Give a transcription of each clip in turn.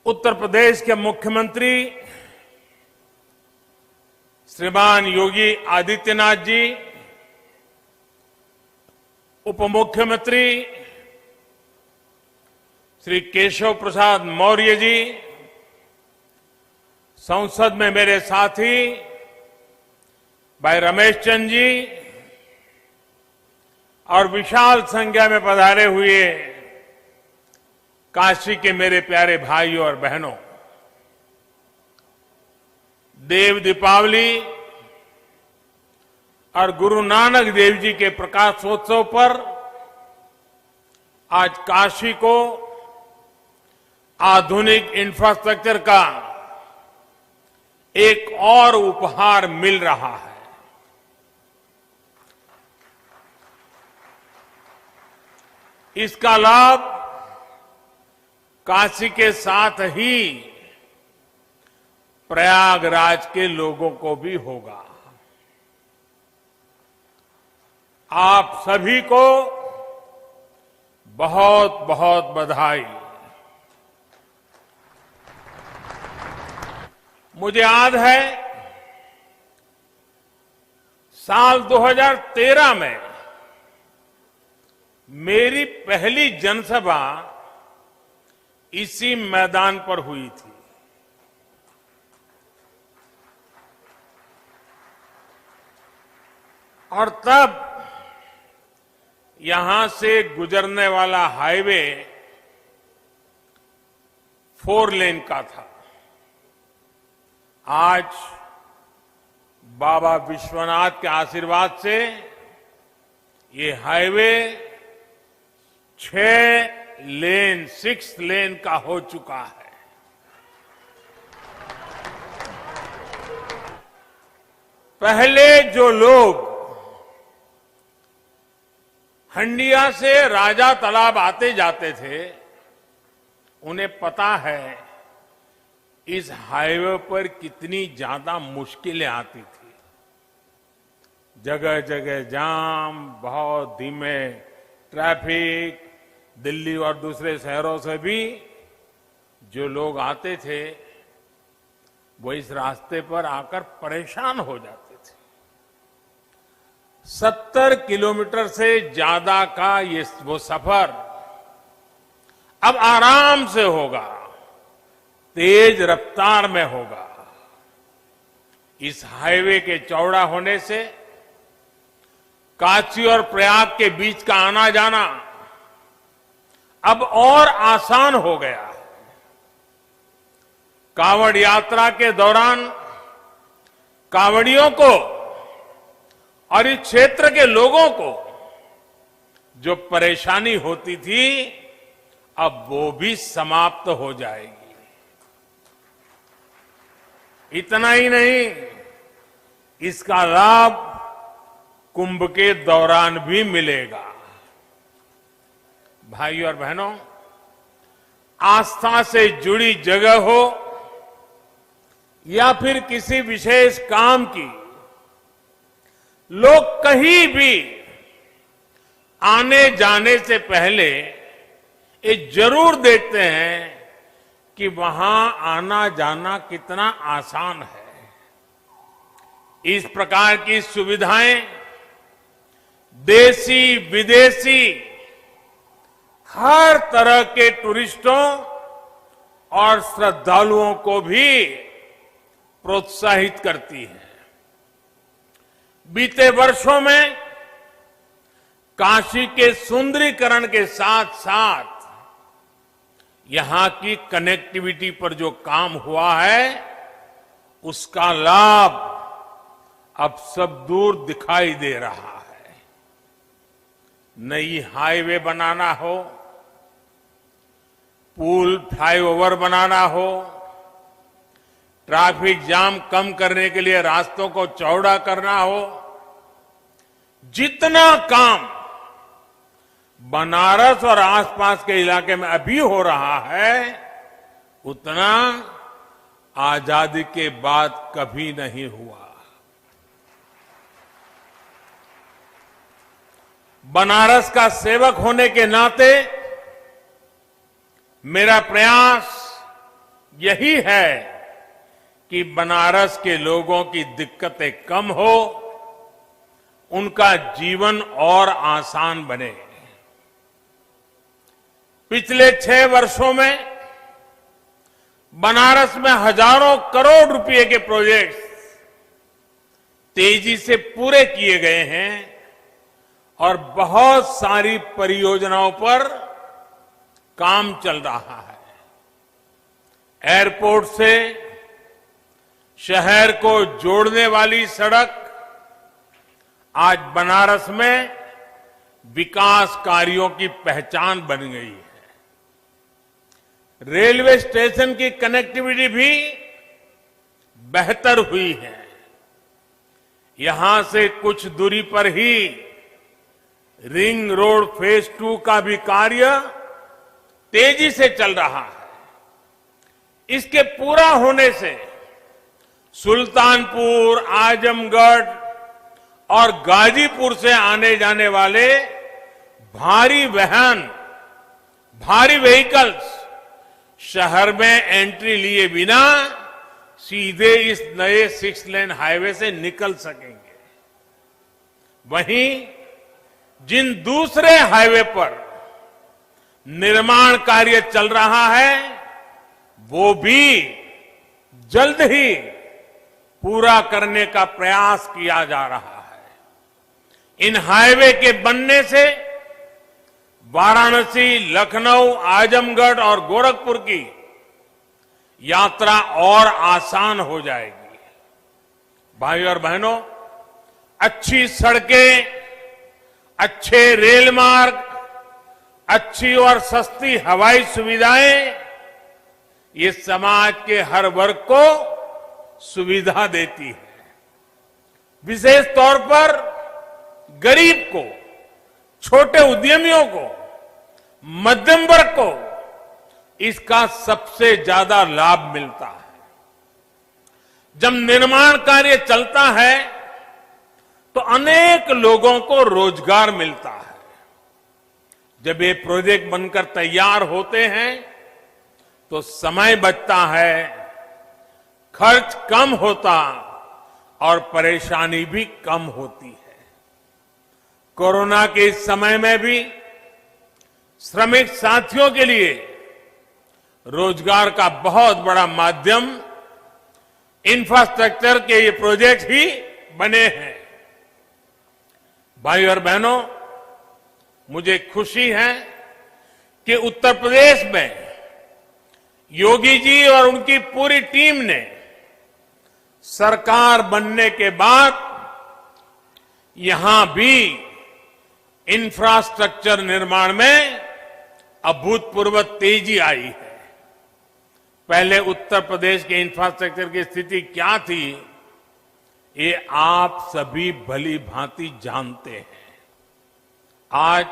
उत्तर प्रदेश के मुख्यमंत्री श्रीमान योगी आदित्यनाथ जी, उप मुख्यमंत्री श्री केशव प्रसाद मौर्य जी, संसद में मेरे साथी भाई रमेश चंद जी और विशाल संख्या में पधारे हुए काशी के मेरे प्यारे भाइयों और बहनों, देव दीपावली और गुरु नानक देव जी के प्रकाशोत्सव पर आज काशी को आधुनिक इंफ्रास्ट्रक्चर का एक और उपहार मिल रहा है। इसका लाभ काशी के साथ ही प्रयागराज के लोगों को भी होगा। आप सभी को बहुत बहुत बधाई। मुझे याद है साल 2013 में मेरी पहली जनसभा इसी मैदान पर हुई थी। और तब यहां से गुजरने वाला हाईवे 4 लेन का था। आज बाबा विश्वनाथ के आशीर्वाद से ये हाईवे 6 लेन का हो चुका है। पहले जो लोग हंडिया से राजा तालाब आते जाते थे, उन्हें पता है इस हाईवे पर कितनी ज्यादा मुश्किलें आती थी। जगह जगह जाम, बहुत धीमे ट्रैफिक, दिल्ली और दूसरे शहरों से भी जो लोग आते थे वो इस रास्ते पर आकर परेशान हो जाते थे। 70 किलोमीटर से ज्यादा का वो सफर अब आराम से होगा, तेज रफ्तार में होगा। इस हाईवे के चौड़ा होने से काशी और प्रयाग के बीच का आना जाना अब और आसान हो गया है। कांवड़ यात्रा के दौरान कांवड़ियों को और इस क्षेत्र के लोगों को जो परेशानी होती थी, अब वो भी समाप्त हो जाएगी। इतना ही नहीं, इसका लाभ कुंभ के दौरान भी मिलेगा। भाइयों और बहनों, आस्था से जुड़ी जगह हो या फिर किसी विशेष काम की, लोग कहीं भी आने जाने से पहले ये जरूर देखते हैं कि वहां आना जाना कितना आसान है। इस प्रकार की सुविधाएं देशी विदेशी हर तरह के टूरिस्टों और श्रद्धालुओं को भी प्रोत्साहित करती है। बीते वर्षों में काशी के सुंदरीकरण के साथ साथ यहां की कनेक्टिविटी पर जो काम हुआ है, उसका लाभ अब सब दूर दिखाई दे रहा है। नई हाईवे बनाना हो, पुल फ्लाईओवर बनाना हो, ट्रैफिक जाम कम करने के लिए रास्तों को चौड़ा करना हो, जितना काम बनारस और आसपास के इलाके में अभी हो रहा है, उतना आजादी के बाद कभी नहीं हुआ। बनारस का सेवक होने के नाते मेरा प्रयास यही है कि बनारस के लोगों की दिक्कतें कम हो, उनका जीवन और आसान बने। पिछले 6 वर्षों में बनारस में हजारों करोड़ रुपए के प्रोजेक्ट्स तेजी से पूरे किए गए हैं और बहुत सारी परियोजनाओं पर काम चल रहा है। एयरपोर्ट से शहर को जोड़ने वाली सड़क आज बनारस में विकास कार्यों की पहचान बन गई है। रेलवे स्टेशन की कनेक्टिविटी भी बेहतर हुई है। यहां से कुछ दूरी पर ही रिंग रोड फेज 2 का भी कार्य तेजी से चल रहा है। इसके पूरा होने से सुल्तानपुर, आजमगढ़ और गाजीपुर से आने जाने वाले भारी वाहन, भारी व्हीकल्स शहर में एंट्री लिए बिना सीधे इस नए 6 लेन हाईवे से निकल सकेंगे। वहीं जिन दूसरे हाईवे पर निर्माण कार्य चल रहा है, वो भी जल्द ही पूरा करने का प्रयास किया जा रहा है। इन हाईवे के बनने से वाराणसी, लखनऊ, आजमगढ़ और गोरखपुर की यात्रा और आसान हो जाएगी। भाइयों और बहनों, अच्छी सड़कें, अच्छे रेल मार्ग, अच्छी और सस्ती हवाई सुविधाएं ये समाज के हर वर्ग को सुविधा देती है। विशेष तौर पर गरीब को, छोटे उद्यमियों को, मध्यम वर्ग को इसका सबसे ज्यादा लाभ मिलता है। जब निर्माण कार्य चलता है तो अनेक लोगों को रोजगार मिलता है। जब ये प्रोजेक्ट बनकर तैयार होते हैं तो समय बचता है, खर्च कम होता और परेशानी भी कम होती है। कोरोना के इस समय में भी श्रमिक साथियों के लिए रोजगार का बहुत बड़ा माध्यम इंफ्रास्ट्रक्चर के ये प्रोजेक्ट ही बने हैं। भाइयों और बहनों, मुझे खुशी है कि उत्तर प्रदेश में योगी जी और उनकी पूरी टीम ने सरकार बनने के बाद यहां भी इंफ्रास्ट्रक्चर निर्माण में अभूतपूर्व तेजी आई है। पहले उत्तर प्रदेश के इंफ्रास्ट्रक्चर की स्थिति क्या थी, ये आप सभी भली भांति जानते हैं। आज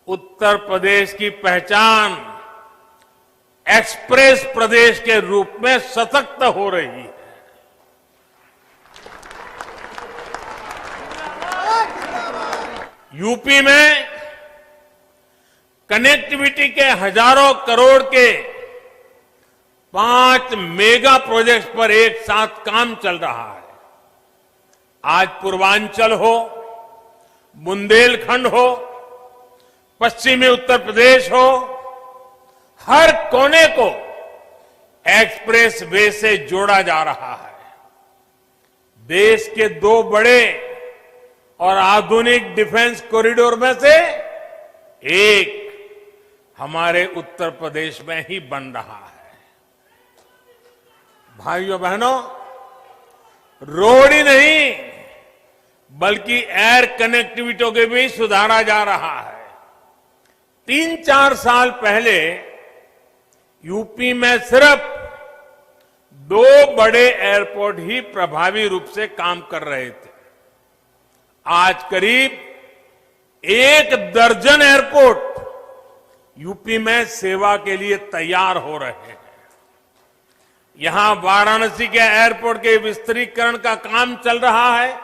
उत्तर प्रदेश की पहचान एक्सप्रेस प्रदेश के रूप में सशक्त हो रही है। यूपी में कनेक्टिविटी के हजारों करोड़ के 5 मेगा प्रोजेक्ट्स पर एक साथ काम चल रहा है। आज पूर्वांचल हो, बुंदेलखंड हो, पश्चिमी उत्तर प्रदेश हो, हर कोने को एक्सप्रेस वे से जोड़ा जा रहा है। देश के 2 बड़े और आधुनिक डिफेंस कॉरिडोर में से एक हमारे उत्तर प्रदेश में ही बन रहा है। भाइयों बहनों, रोड ही नहीं बल्कि एयर कनेक्टिविटी को भी सुधारा जा रहा है। 3-4 साल पहले यूपी में सिर्फ 2 बड़े एयरपोर्ट ही प्रभावी रूप से काम कर रहे थे। आज करीब 1 दर्जन एयरपोर्ट यूपी में सेवा के लिए तैयार हो रहे हैं। यहां वाराणसी के एयरपोर्ट के विस्तारीकरण का काम चल रहा है।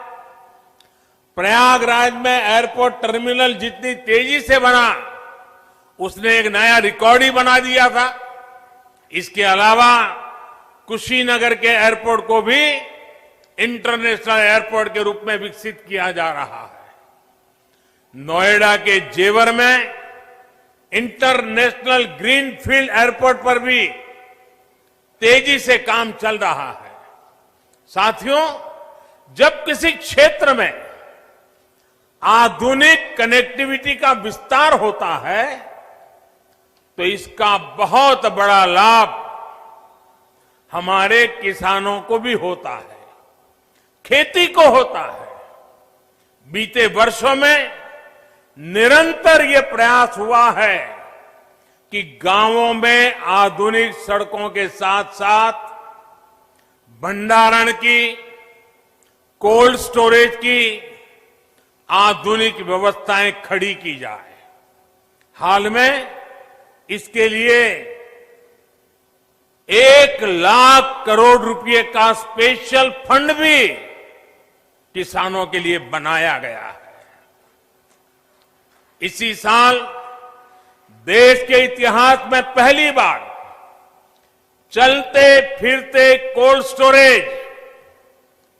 प्रयागराज में एयरपोर्ट टर्मिनल जितनी तेजी से बना, उसने एक नया रिकॉर्ड ही बना दिया था। इसके अलावा कुशीनगर के एयरपोर्ट को भी इंटरनेशनल एयरपोर्ट के रूप में विकसित किया जा रहा है। नोएडा के जेवर में इंटरनेशनल ग्रीनफील्ड एयरपोर्ट पर भी तेजी से काम चल रहा है। साथियों, जब किसी क्षेत्र में आधुनिक कनेक्टिविटी का विस्तार होता है तो इसका बहुत बड़ा लाभ हमारे किसानों को भी होता है, खेती को होता है। बीते वर्षों में निरंतर ये प्रयास हुआ है कि गांवों में आधुनिक सड़कों के साथ साथ भंडारण की, कोल्ड स्टोरेज की आधुनिक व्यवस्थाएं खड़ी की जाए। हाल में इसके लिए 1,00,000 करोड़ रुपए का स्पेशल फंड भी किसानों के लिए बनाया गया है। इसी साल देश के इतिहास में पहली बार चलते फिरते कोल्ड स्टोरेज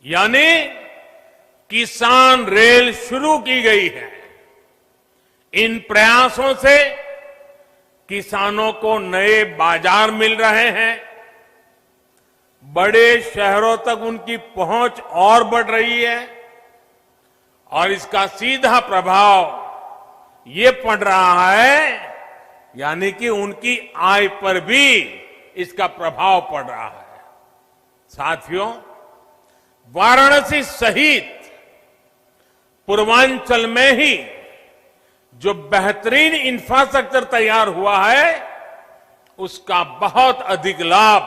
यानी किसान रेल शुरू की गई है। इन प्रयासों से किसानों को नए बाजार मिल रहे हैं, बड़े शहरों तक उनकी पहुंच और बढ़ रही है और इसका सीधा प्रभाव ये पड़ रहा है यानी कि उनकी आय पर भी इसका प्रभाव पड़ रहा है। साथियों, वाराणसी सहित पूर्वांचल में ही जो बेहतरीन इंफ्रास्ट्रक्चर तैयार हुआ है उसका बहुत अधिक लाभ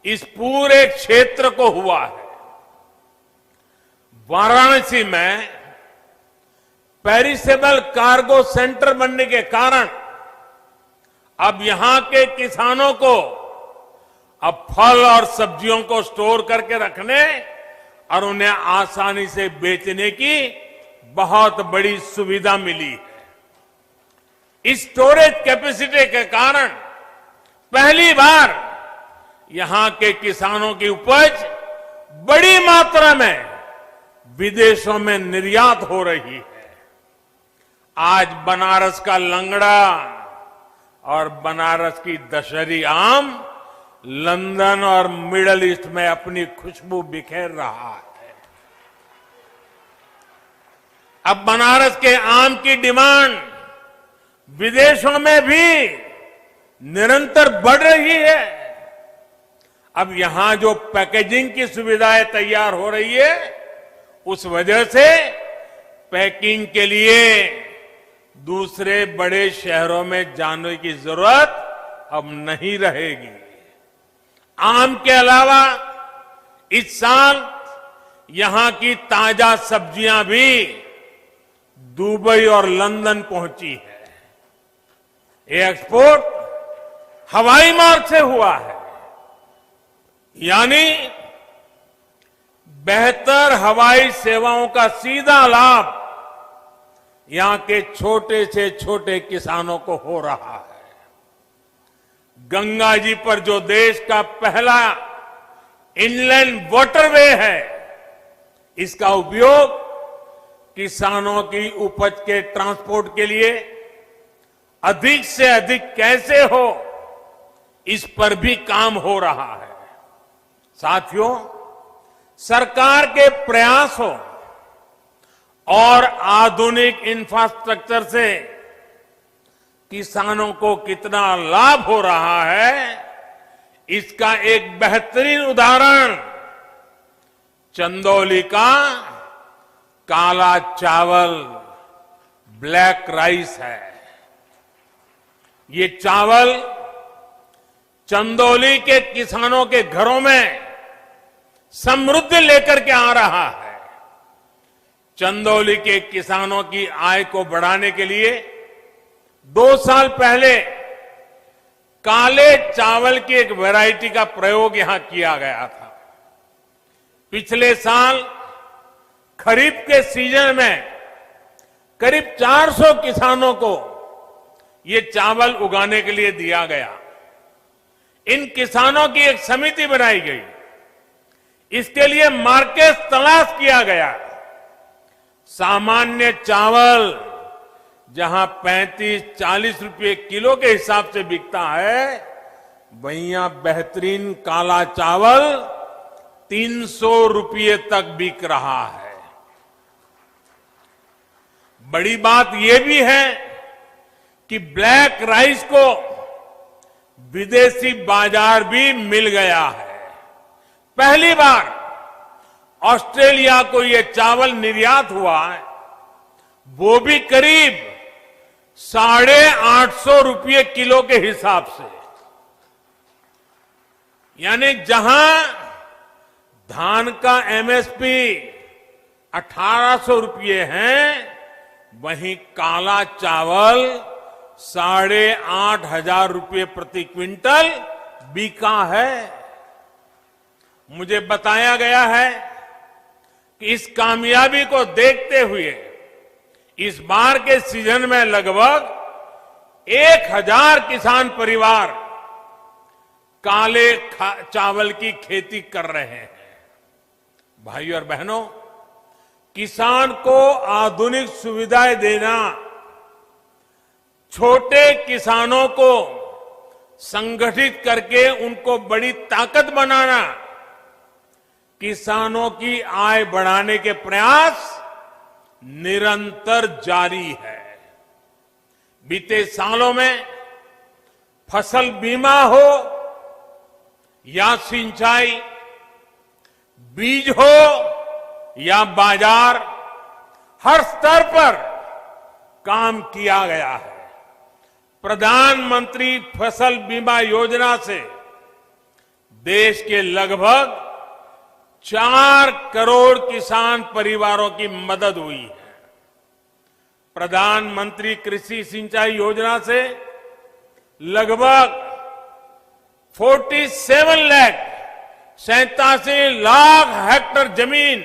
इस पूरे क्षेत्र को हुआ है। वाराणसी में पेरिसेबल कार्गो सेंटर बनने के कारण अब यहां के किसानों को अब फल और सब्जियों को स्टोर करके रखने और उन्हें आसानी से बेचने की बहुत बड़ी सुविधा मिली है। इस स्टोरेज कैपेसिटी के कारण पहली बार यहां के किसानों की उपज बड़ी मात्रा में विदेशों में निर्यात हो रही है। आज बनारस का लंगड़ा और बनारस की दशहरी आम लंदन और मिडल ईस्ट में अपनी खुशबू बिखेर रहा है। अब बनारस के आम की डिमांड विदेशों में भी निरंतर बढ़ रही है। अब यहां जो पैकेजिंग की सुविधाएं तैयार हो रही है उस वजह से पैकिंग के लिए दूसरे बड़े शहरों में जाने की जरूरत अब नहीं रहेगी। आम के अलावा इस साल यहां की ताजा सब्जियां भी दुबई और लंदन पहुंची है। ये एक्सपोर्ट हवाई मार्ग से हुआ है, यानी बेहतर हवाई सेवाओं का सीधा लाभ यहां के छोटे से छोटे किसानों को हो रहा है। गंगा जी पर जो देश का पहला इनलैंड वाटरवे है, इसका उपयोग किसानों की उपज के ट्रांसपोर्ट के लिए अधिक से अधिक कैसे हो, इस पर भी काम हो रहा है। साथियों, सरकार के प्रयासों और आधुनिक इंफ्रास्ट्रक्चर से किसानों को कितना लाभ हो रहा है, इसका एक बेहतरीन उदाहरण चंदौली का काला चावल, ब्लैक राइस है। ये चावल चंदौली के किसानों के घरों में समृद्धि लेकर के आ रहा है। चंदौली के किसानों की आय को बढ़ाने के लिए 2 साल पहले काले चावल की एक वैरायटी का प्रयोग यहां किया गया था। पिछले साल खरीफ के सीजन में करीब 400 किसानों को ये चावल उगाने के लिए दिया गया। इन किसानों की एक समिति बनाई गई। इसके लिए मार्केट तलाश किया गया। सामान्य चावल जहां 35-40 रुपए किलो के हिसाब से बिकता है, वहीं बेहतरीन काला चावल 300 रुपये तक बिक रहा है। बड़ी बात यह भी है कि ब्लैक राइस को विदेशी बाजार भी मिल गया है। पहली बार ऑस्ट्रेलिया को यह चावल निर्यात हुआ है, वो भी करीब 850 रुपये किलो के हिसाब से। यानी जहां धान का एमएसपी 1800 रुपये है, वहीं काला चावल 8,500 रुपये प्रति क्विंटल बिका है। मुझे बताया गया है कि इस कामयाबी को देखते हुए इस बार के सीजन में लगभग 1000 किसान परिवार काले चावल की खेती कर रहे हैं। भाइयों और बहनों, किसान को आधुनिक सुविधाएं देना, छोटे किसानों को संगठित करके उनको बड़ी ताकत बनाना, किसानों की आय बढ़ाने के प्रयास निरंतर जारी है। बीते सालों में फसल बीमा हो या सिंचाई, बीज हो या बाजार, हर स्तर पर काम किया गया है। प्रधानमंत्री फसल बीमा योजना से देश के लगभग 4 करोड़ किसान परिवारों की मदद हुई है। प्रधानमंत्री कृषि सिंचाई योजना से लगभग 87 लाख हेक्टेयर जमीन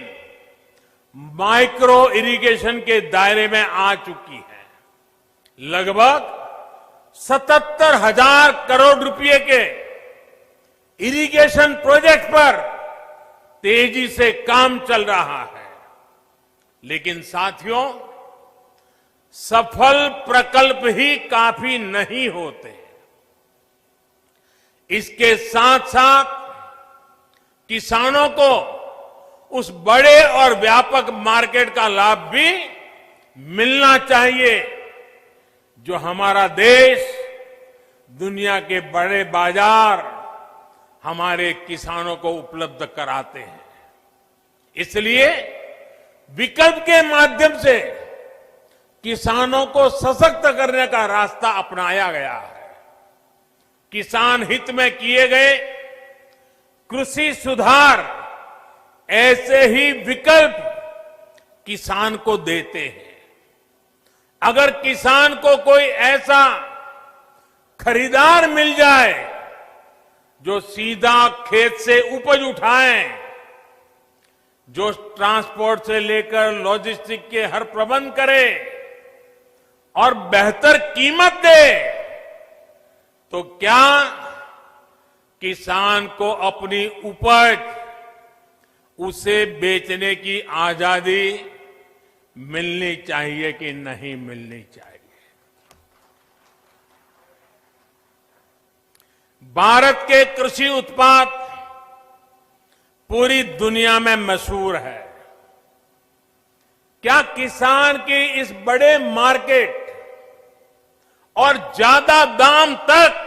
माइक्रो इरिगेशन के दायरे में आ चुकी है। लगभग 77,000 करोड़ रुपए के इरिगेशन प्रोजेक्ट पर तेजी से काम चल रहा है। लेकिन साथियों, सफल प्रकल्प ही काफी नहीं होते। इसके साथ साथ किसानों को उस बड़े और व्यापक मार्केट का लाभ भी मिलना चाहिए जो हमारा देश, दुनिया के बड़े बाजार हमारे किसानों को उपलब्ध कराते हैं। इसलिए विकल्प के माध्यम से किसानों को सशक्त करने का रास्ता अपनाया गया है। किसान हित में किए गए कृषि सुधार ऐसे ही विकल्प किसान को देते हैं। अगर किसान को कोई ऐसा खरीदार मिल जाए जो सीधा खेत से उपज उठाए, जो ट्रांसपोर्ट से लेकर लॉजिस्टिक के हर प्रबंध करे और बेहतर कीमत दे, तो क्या किसान को अपनी उपज उसे बेचने की आजादी मिलनी चाहिए कि नहीं मिलनी चाहिए? भारत के कृषि उत्पाद पूरी दुनिया में मशहूर है। क्या किसान की इस बड़े मार्केट और ज्यादा दाम तक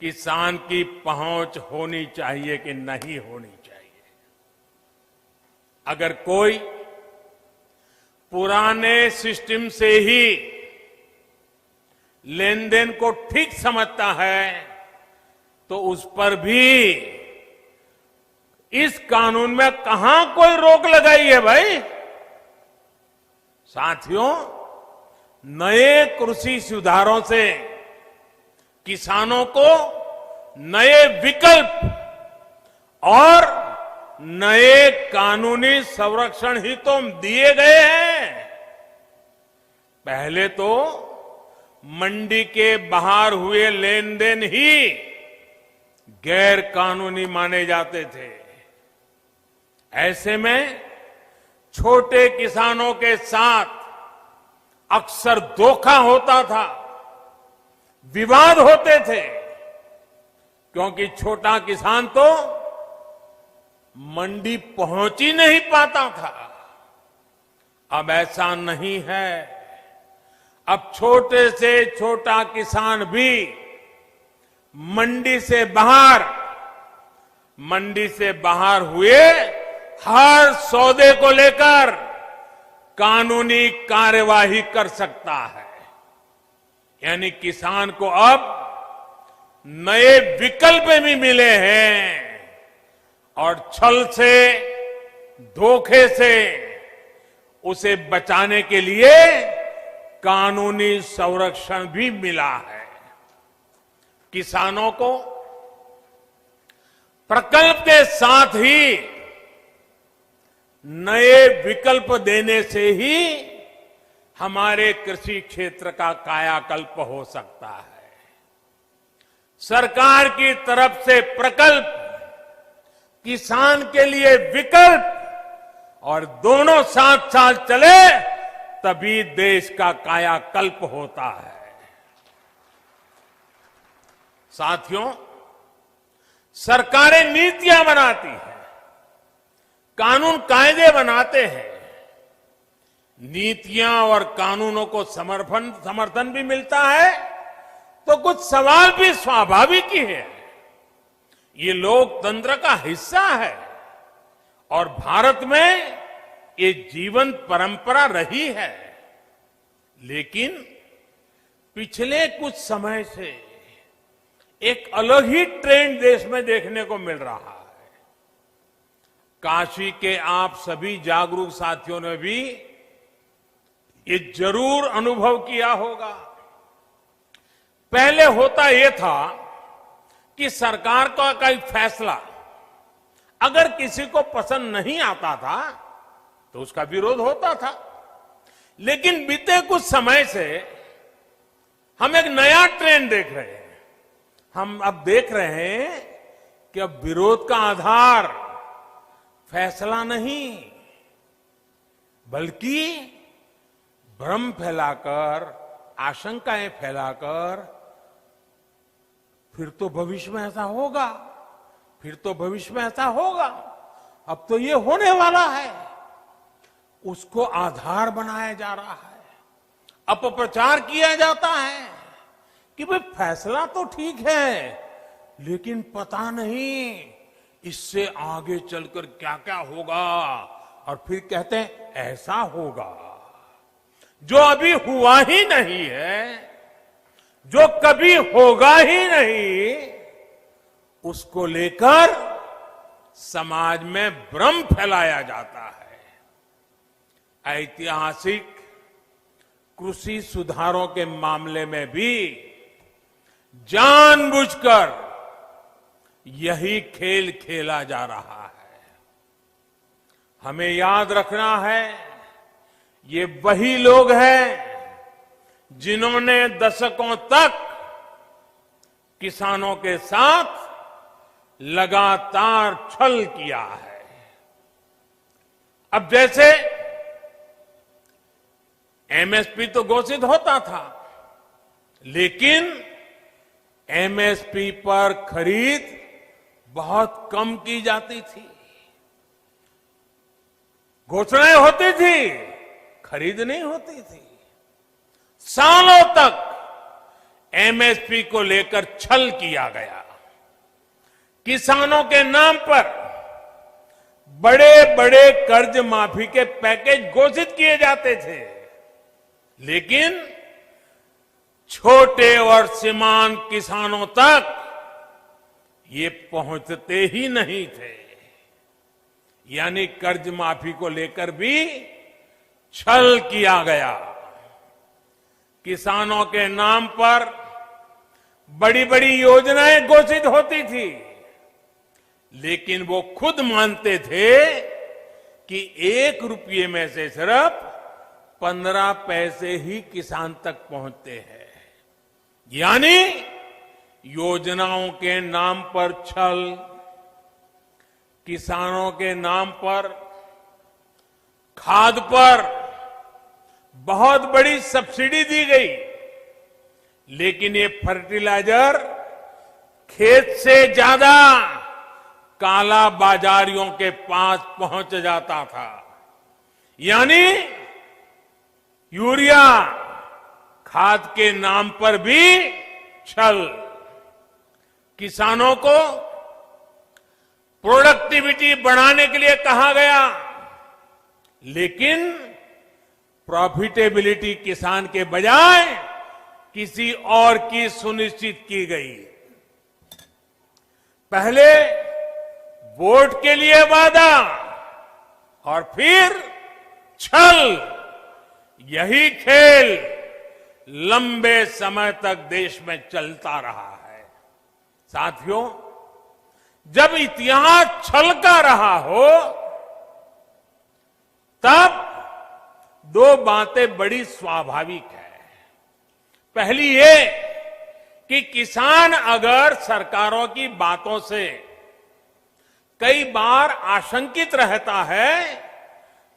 किसान की पहुंच होनी चाहिए कि नहीं होनी चाहिए? अगर कोई पुराने सिस्टम से ही लेन देन को ठीक समझता है, तो उस पर भी इस कानून में कहां कोई रोक लगाई है भाई? साथियों, नए कृषि सुधारों से किसानों को नए विकल्प और नए कानूनी संरक्षण ही तो दिए गए हैं। पहले तो मंडी के बाहर हुए लेन देन ही गैर कानूनी माने जाते थे। ऐसे में छोटे किसानों के साथ अक्सर धोखा होता था, विवाद होते थे, क्योंकि छोटा किसान तो मंडी पहुंच ही नहीं पाता था। अब ऐसा नहीं है। अब छोटे से छोटा किसान भी मंडी से बाहर हुए हर सौदे को लेकर कानूनी कार्यवाही कर सकता है। यानी किसान को अब नए विकल्प भी मिले हैं और छल से, धोखे से उसे बचाने के लिए कानूनी संरक्षण भी मिला है। किसानों को प्रकल्प के साथ ही नए विकल्प देने से ही हमारे कृषि क्षेत्र का कायाकल्प हो सकता है। सरकार की तरफ से प्रकल्प, किसान के लिए विकल्प, और दोनों साथ साथ चले तभी देश का कायाकल्प होता है। साथियों, सरकारें नीतियां बनाती हैं, कानून कायदे बनाते हैं। नीतियां और कानूनों को समर्थन भी मिलता है तो कुछ सवाल भी स्वाभाविक ही है। ये लोकतंत्र का हिस्सा है और भारत में ये जीवंत परंपरा रही है। लेकिन पिछले कुछ समय से एक अलग ही ट्रेंड देश में देखने को मिल रहा है। काशी के आप सभी जागरूक साथियों ने भी ये जरूर अनुभव किया होगा। पहले होता यह था कि सरकार का कोई फैसला अगर किसी को पसंद नहीं आता था तो उसका विरोध होता था। लेकिन बीते कुछ समय से हम एक नया ट्रेंड देख रहे हैं। हम अब देख रहे हैं कि अब विरोध का आधार फैसला नहीं, बल्कि भ्रम फैलाकर, आशंकाएं फैलाकर, फिर तो भविष्य में ऐसा होगा, फिर तो भविष्य में ऐसा होगा, अब तो ये होने वाला है, उसको आधार बनाया जा रहा है। अपप्रचार किया जाता है कि भाई फैसला तो ठीक है, लेकिन पता नहीं इससे आगे चलकर क्या क्या होगा, और फिर कहते हैं ऐसा होगा। जो अभी हुआ ही नहीं है, जो कभी होगा ही नहीं, उसको लेकर समाज में भ्रम फैलाया जाता है। ऐतिहासिक कृषि सुधारों के मामले में भी जानबूझकर यही खेल खेला जा रहा है। हमें याद रखना है, ये वही लोग हैं जिन्होंने दशकों तक किसानों के साथ लगातार छल किया है। अब जैसे एमएसपी तो घोषित होता था, लेकिन एमएसपी पर खरीद बहुत कम की जाती थी। घोषणाएं होती थी, खरीद नहीं होती थी। सालों तक एमएसपी को लेकर छल किया गया। किसानों के नाम पर बड़े बड़े कर्ज माफी के पैकेज घोषित किए जाते थे, लेकिन छोटे और सीमांत किसानों तक ये पहुंचते ही नहीं थे। यानी कर्ज माफी को लेकर भी छल किया गया। किसानों के नाम पर बड़ी बड़ी योजनाएं घोषित होती थी, लेकिन वो खुद मानते थे कि 1 रुपये में से सिर्फ 15 पैसे ही किसान तक पहुंचते हैं। यानी योजनाओं के नाम पर छल, किसानों के नाम पर खाद पर बहुत बड़ी सब्सिडी दी गई, लेकिन ये फर्टिलाइजर खेत से ज्यादा काला बाजारियों के पास पहुंच जाता था। यानी यूरिया खाद के नाम पर भी छल। किसानों को प्रोडक्टिविटी बढ़ाने के लिए कहा गया, लेकिन प्रॉफिटेबिलिटी किसान के बजाय किसी और की सुनिश्चित की गई। पहले वोट के लिए वादा और फिर छल, यही खेल लंबे समय तक देश में चलता रहा है। साथियों, जब इतिहास छल का रहा हो तब दो बातें बड़ी स्वाभाविक है। पहली ये कि किसान अगर सरकारों की बातों से कई बार आशंकित रहता है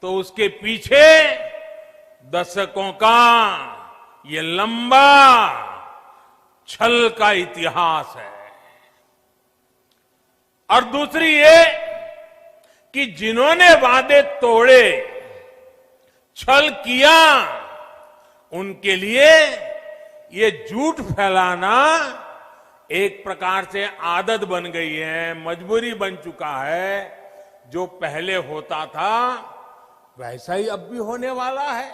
तो उसके पीछे दशकों का ये लंबा छल का इतिहास है। और दूसरी ये कि जिन्होंने वादे तोड़े, छल किया, उनके लिए ये झूठ फैलाना एक प्रकार से आदत बन गई है, मजबूरी बन चुका है। जो पहले होता था वैसा ही अब भी होने वाला है,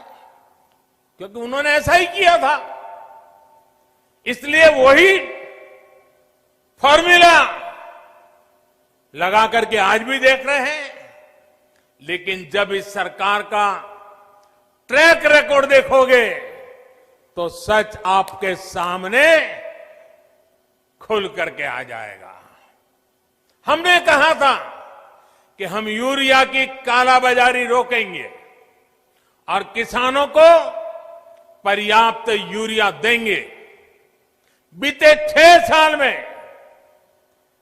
क्योंकि उन्होंने ऐसा ही किया था। इसलिए वही फॉर्मूला लगा करके आज भी देख रहे हैं। लेकिन जब इस सरकार का ट्रैक रिकॉर्ड देखोगे तो सच आपके सामने खुल करके आ जाएगा। हमने कहा था कि हम यूरिया की कालाबाजारी रोकेंगे और किसानों को पर्याप्त यूरिया देंगे। बीते 6 साल में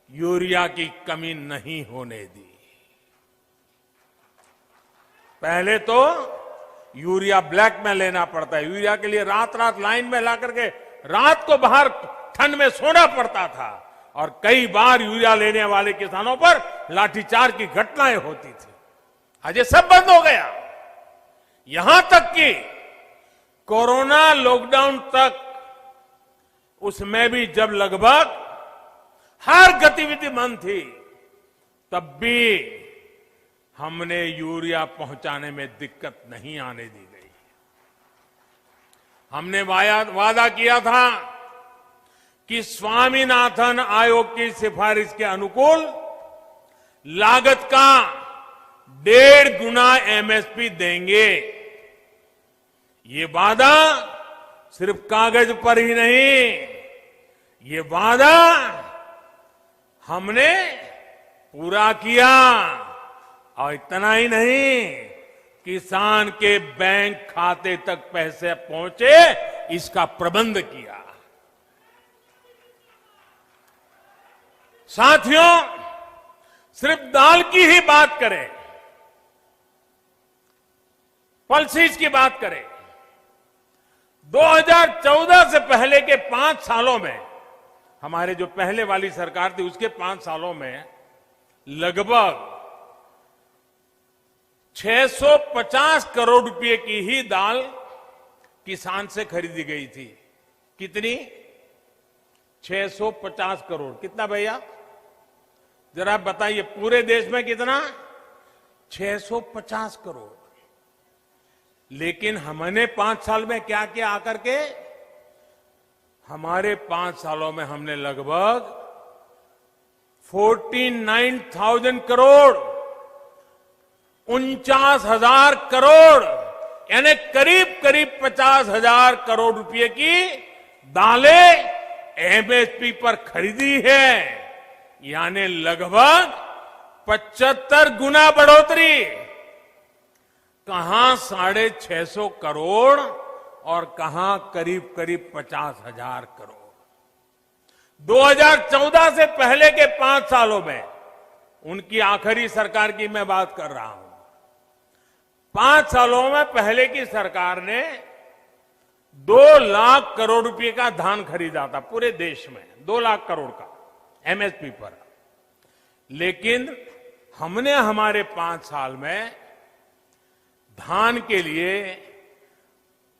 यूरिया की कमी नहीं होने दी। पहले तो यूरिया ब्लैक में लेना पड़ता है, यूरिया के लिए रात रात लाइन में ला करके रात को बाहर ठंड में सोना पड़ता था, और कई बार यूरिया लेने वाले किसानों पर लाठीचार्ज की घटनाएं होती थी। आज ये सब बंद हो गया। यहां तक कि कोरोना लॉकडाउन तक, उसमें भी जब लगभग हर गतिविधि बंद थी, तब भी हमने यूरिया पहुंचाने में दिक्कत नहीं आने दी गई। हमने वादा किया था कि स्वामीनाथन आयोग की सिफारिश के अनुकूल लागत का 1.5 गुना एमएसपी देंगे। ये वादा सिर्फ कागज पर ही नहीं, ये वादा हमने पूरा किया। और इतना ही नहीं, किसान के बैंक खाते तक पैसे पहुंचे, इसका प्रबंध किया। साथियों, सिर्फ दाल की ही बात करें, पल्सेस की बात करें, 2014 से पहले के 5 सालों में, हमारे जो पहले वाली सरकार थी उसके 5 सालों में लगभग 650 करोड़ रुपए की ही दाल किसान से खरीदी गई थी। कितनी? 650 करोड़। कितना भैया, जरा बताइए, पूरे देश में कितना? 650 करोड़। लेकिन हमने 5 साल में क्या किया आकर के? हमारे 5 सालों में हमने लगभग 49,000 करोड़, 49,000 करोड़, यानी करीब करीब 50,000 करोड़ रुपए की दालें एमएसपी पर खरीदी है। यानी लगभग 75 गुना बढ़ोतरी। कहां 650 करोड़ और कहां करीब करीब 50,000 करोड़। 2014 से पहले के 5 सालों में, उनकी आखिरी सरकार की मैं बात कर रहा हूं, 5 सालों में पहले की सरकार ने 2 लाख करोड़ रुपए का धान खरीदा था पूरे देश में, 2 लाख करोड़ का एमएसपी पर। लेकिन हमने हमारे 5 साल में धान के लिए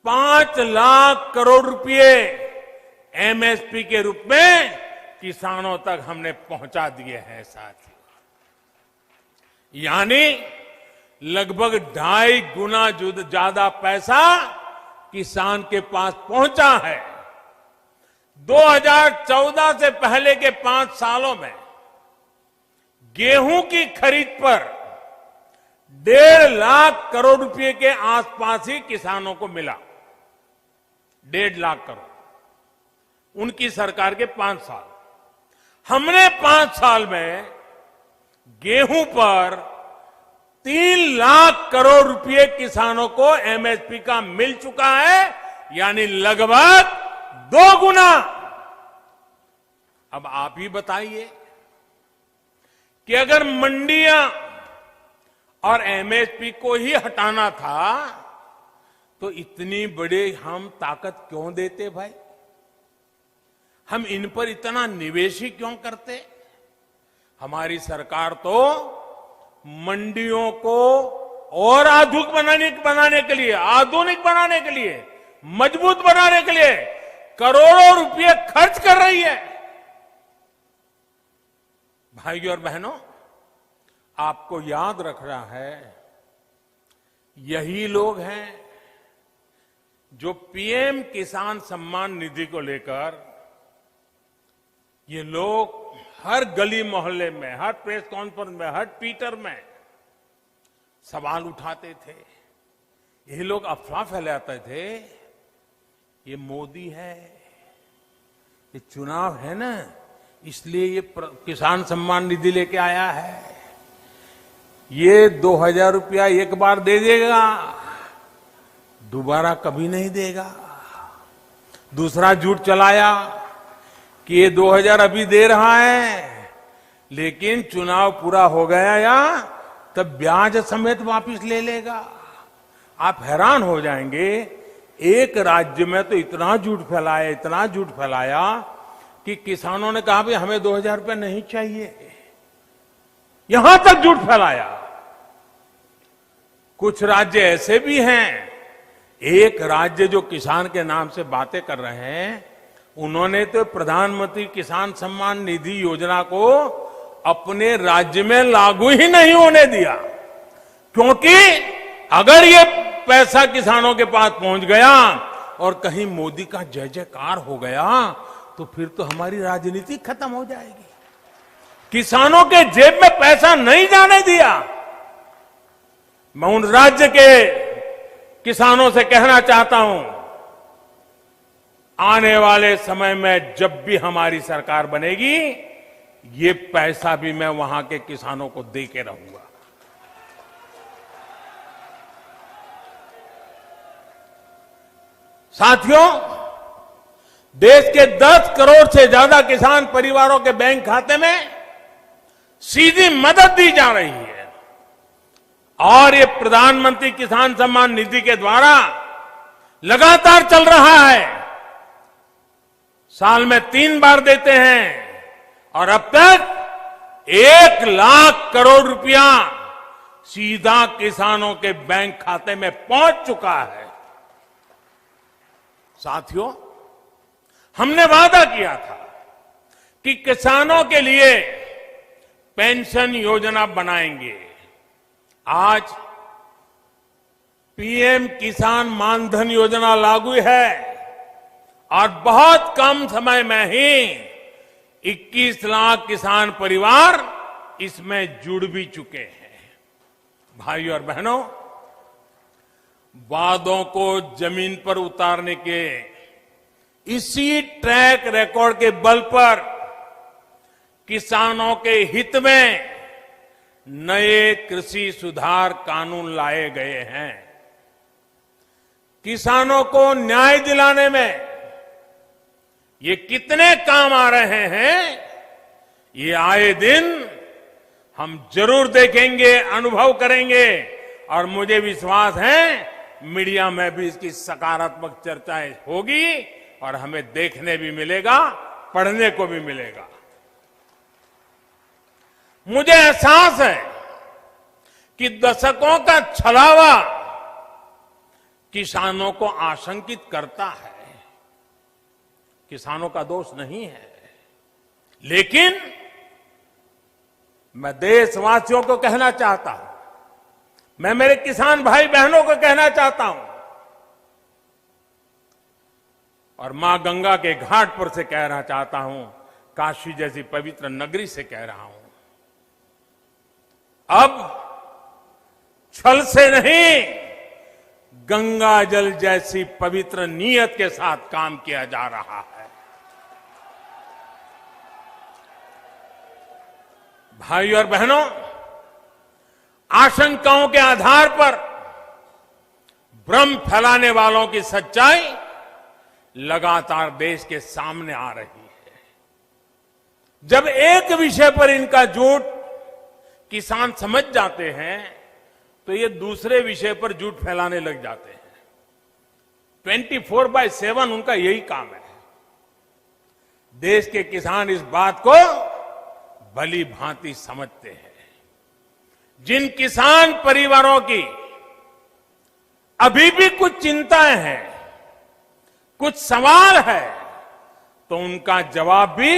5 लाख करोड़ रुपए एमएसपी के रूप में किसानों तक हमने पहुंचा दिए हैं साथियों। यानी लगभग 2.5 गुना ज्यादा पैसा किसान के पास पहुंचा है। 2014 से पहले के 5 सालों में गेहूं की खरीद पर 1.5 लाख करोड़ रुपए के आसपास ही किसानों को मिला। 1.5 लाख करोड़ उनकी सरकार के 5 साल। हमने 5 साल में गेहूं पर 3 लाख करोड़ रुपए किसानों को एमएसपी का मिल चुका है, यानी लगभग 2 गुना। अब आप ही बताइए कि अगर मंडियां और एमएसपी को ही हटाना था तो इतनी बड़ी हम ताकत क्यों देते भाई? हम इन पर इतना निवेश ही क्यों करते? हमारी सरकार तो मंडियों को और आधुनिक बनाने के लिए, मजबूत बनाने के लिए करोड़ों रुपए खर्च कर रही है। भाइयों और बहनों, आपको याद रखना है, यही लोग हैं जो पीएम किसान सम्मान निधि को लेकर ये लोग हर गली मोहल्ले में, हर प्रेस कॉन्फ्रेंस में, हर ट्विटर में सवाल उठाते थे। ये लोग अफवाह फैलाते थे, ये मोदी है, ये चुनाव है ना, इसलिए ये किसान सम्मान निधि लेके आया है, ये 2000 रुपया एक बार दे देगा, दोबारा कभी नहीं देगा। दूसरा झूठ चलाया कि ये 2000 अभी दे रहा है, लेकिन चुनाव पूरा हो गया या तब ब्याज समेत वापस ले लेगा। आप हैरान हो जाएंगे, एक राज्य में तो इतना झूठ फैलाया कि किसानों ने कहा भाई हमें 2000 रुपये नहीं चाहिए, यहां तक झूठ फैलाया। कुछ राज्य ऐसे भी हैं, एक राज्य जो किसान के नाम से बातें कर रहे हैं, उन्होंने तो प्रधानमंत्री किसान सम्मान निधि योजना को अपने राज्य में लागू ही नहीं होने दिया, क्योंकि अगर ये पैसा किसानों के पास पहुंच गया और कहीं मोदी का जय जयकार हो गया तो फिर तो हमारी राजनीति खत्म हो जाएगी। किसानों के जेब में पैसा नहीं जाने दिया। मैं उन राज्य के किसानों से कहना चाहता हूं, आने वाले समय में जब भी हमारी सरकार बनेगी, ये पैसा भी मैं वहां के किसानों को दे के रहूंगा। साथियों, देश के 10 करोड़ से ज्यादा किसान परिवारों के बैंक खाते में सीधी मदद दी जा रही है और ये प्रधानमंत्री किसान सम्मान निधि के द्वारा लगातार चल रहा है। साल में 3 बार देते हैं और अब तक 1 लाख करोड़ रुपया सीधा किसानों के बैंक खाते में पहुंच चुका है। साथियों, हमने वादा किया था कि किसानों के लिए पेंशन योजना बनाएंगे। आज पीएम किसान मानधन योजना लागू है और बहुत कम समय में ही 21 लाख किसान परिवार इसमें जुड़ भी चुके हैं। भाइयों और बहनों, वादों को जमीन पर उतारने के इसी ट्रैक रिकॉर्ड के बल पर किसानों के हित में नए कृषि सुधार कानून लाए गए हैं। किसानों को न्याय दिलाने में ये कितने काम आ रहे हैं, ये आए दिन हम जरूर देखेंगे, अनुभव करेंगे और मुझे विश्वास है मीडिया में भी इसकी सकारात्मक चर्चाएं होगी और हमें देखने भी मिलेगा, पढ़ने को भी मिलेगा। मुझे एहसास है कि दशकों का छलावा किसानों को आशंकित करता है। किसानों का दोष नहीं है, लेकिन मैं देशवासियों को कहना चाहता हूं, मैं मेरे किसान भाई बहनों को कहना चाहता हूं और मां गंगा के घाट पर से कहना चाहता हूं, काशी जैसी पवित्र नगरी से कह रहा हूं, अब छल से नहीं, गंगा जल जैसी पवित्र नीयत के साथ काम किया जा रहा है। भाइयों और बहनों, आशंकाओं के आधार पर भ्रम फैलाने वालों की सच्चाई लगातार देश के सामने आ रही है। जब एक विषय पर इनका झूठ किसान समझ जाते हैं तो ये दूसरे विषय पर झूठ फैलाने लग जाते हैं। 24/7 उनका यही काम है। देश के किसान इस बात को भली भांति समझते हैं। जिन किसान परिवारों की अभी भी कुछ चिंताएं हैं, कुछ सवाल है, तो उनका जवाब भी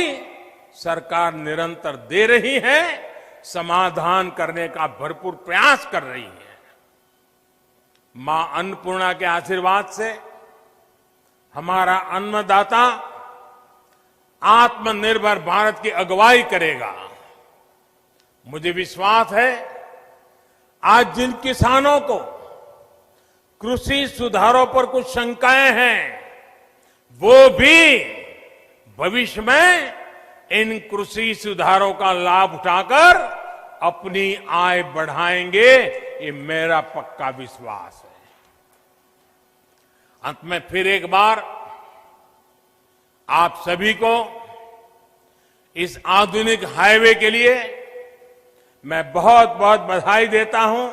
सरकार निरंतर दे रही है, समाधान करने का भरपूर प्रयास कर रही है। मां अन्नपूर्णा के आशीर्वाद से हमारा अन्नदाता आत्मनिर्भर भारत की अगुवाई करेगा। मुझे विश्वास है आज जिन किसानों को कृषि सुधारों पर कुछ शंकाएं हैं, वो भी भविष्य में इन कृषि सुधारों का लाभ उठाकर अपनी आय बढ़ाएंगे, ये मेरा पक्का विश्वास है। अंत में फिर एक बार आप सभी को इस आधुनिक हाईवे के लिए मैं बहुत बहुत बधाई देता हूं।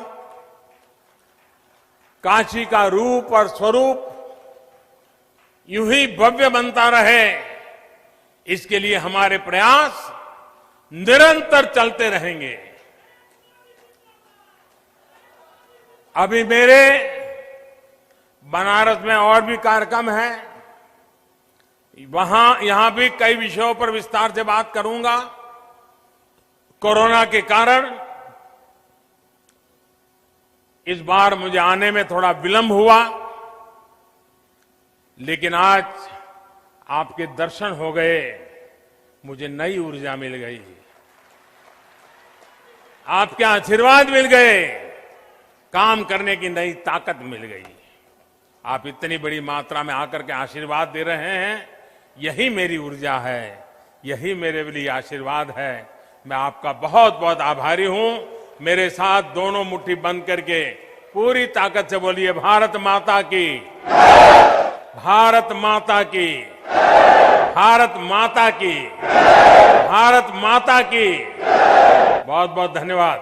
काशी का रूप और स्वरूप यूं ही भव्य बनता रहे, इसके लिए हमारे प्रयास निरंतर चलते रहेंगे। अभी मेरे बनारस में और भी कार्यक्रम हैं, यहां भी कई विषयों पर विस्तार से बात करूंगा। कोरोना के कारण इस बार मुझे आने में थोड़ा विलंब हुआ, लेकिन आज आपके दर्शन हो गए, मुझे नई ऊर्जा मिल गई, आपके आशीर्वाद मिल गए, काम करने की नई ताकत मिल गई। आप इतनी बड़ी मात्रा में आकर के आशीर्वाद दे रहे हैं, यही मेरी ऊर्जा है, यही मेरे लिए आशीर्वाद है। मैं आपका बहुत बहुत आभारी हूं। मेरे साथ दोनों मुट्ठी बंद करके पूरी ताकत से बोलिए, भारत माता की, भारत माता की, भारत माता की, भारत माता की। बहुत बहुत धन्यवाद।